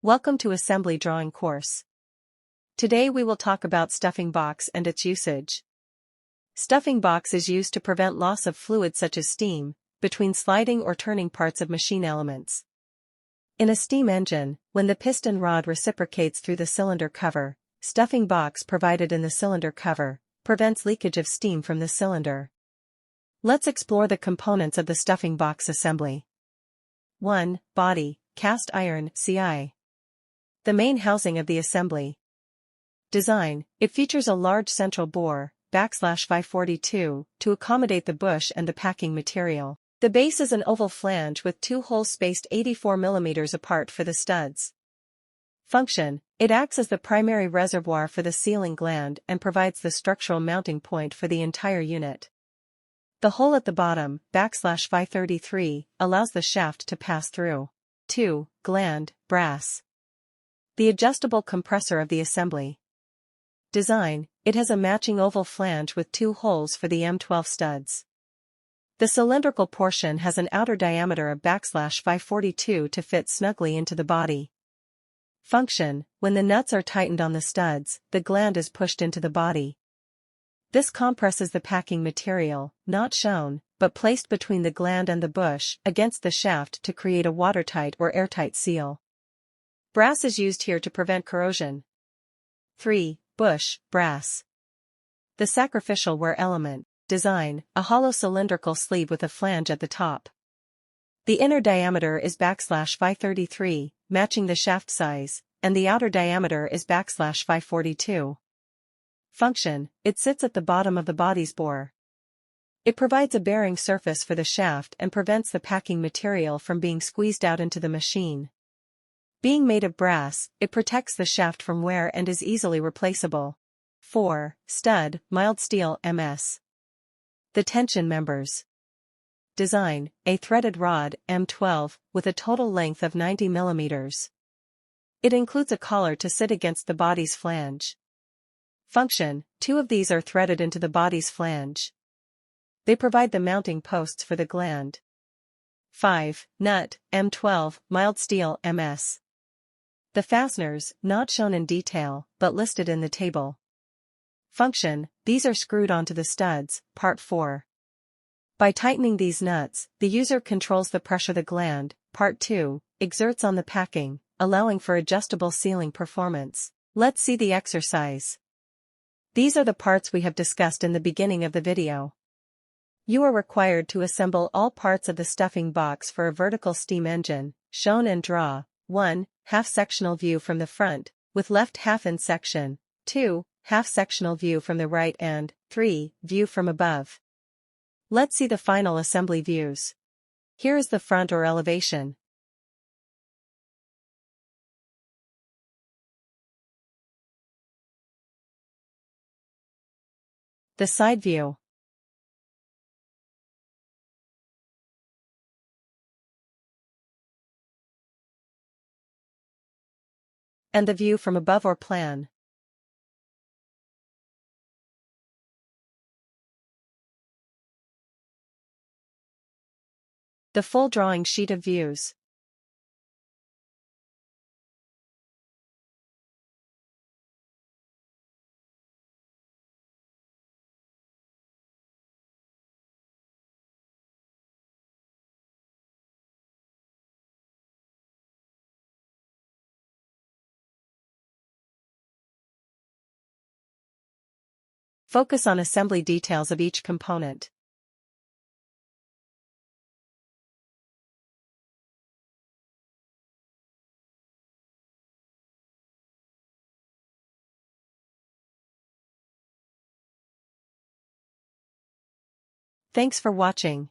Welcome to Assembly Drawing course. Today we will talk about stuffing box and its usage. Stuffing box is used to prevent loss of fluid such as steam, between sliding or turning parts of machine elements. In a steam engine, when the piston rod reciprocates through the cylinder cover, stuffing box provided in the cylinder cover prevents leakage of steam from the cylinder. Let's explore the components of the stuffing box assembly. 1. Body, cast iron, CI. The main housing of the assembly. Design: it features a large central bore, /542, to accommodate the bush and the packing material. The base is an oval flange with two holes spaced 84 mm apart for the studs. Function: it acts as the primary reservoir for the sealing gland and provides the structural mounting point for the entire unit. The hole at the bottom, /533, allows the shaft to pass through. 2. Gland, brass. The adjustable compressor of the assembly. Design: it has a matching oval flange with two holes for the M12 studs. The cylindrical portion has an outer diameter of /542 to fit snugly into the body. Function: when the nuts are tightened on the studs, the gland is pushed into the body. This compresses the packing material, not shown, but placed between the gland and the bush, against the shaft to create a watertight or airtight seal. Brass is used here to prevent corrosion. 3. Bush, brass. The sacrificial wear element. Design: a hollow cylindrical sleeve with a flange at the top. The inner diameter is /533, matching the shaft size, and the outer diameter is /542. Function: it sits at the bottom of the body's bore. It provides a bearing surface for the shaft and prevents the packing material from being squeezed out into the machine. Being made of brass, it protects the shaft from wear and is easily replaceable. 4. Stud, mild steel, MS. The tension members. Design: a threaded rod, M12, with a total length of 90 mm. It includes a collar to sit against the body's flange. Function: two of these are threaded into the body's flange. They provide the mounting posts for the gland. 5. Nut, M12, mild steel, MS. The fasteners, not shown in detail, but listed in the table. Function: these are screwed onto the studs, part 4. By tightening these nuts, the user controls the pressure the gland, part 2, exerts on the packing, allowing for adjustable sealing performance. Let's see the exercise. These are the parts we have discussed in the beginning of the video. You are required to assemble all parts of the stuffing box for a vertical steam engine, shown and draw. 1. Half-sectional view from the front, with left half in section. 2. Half-sectional view from the right and 3. View from above. Let's see the final assembly views. Here is the front or elevation. The side view. And the view from above or plan. The full drawing sheet of views. Focus on assembly details of each component. Thanks for watching.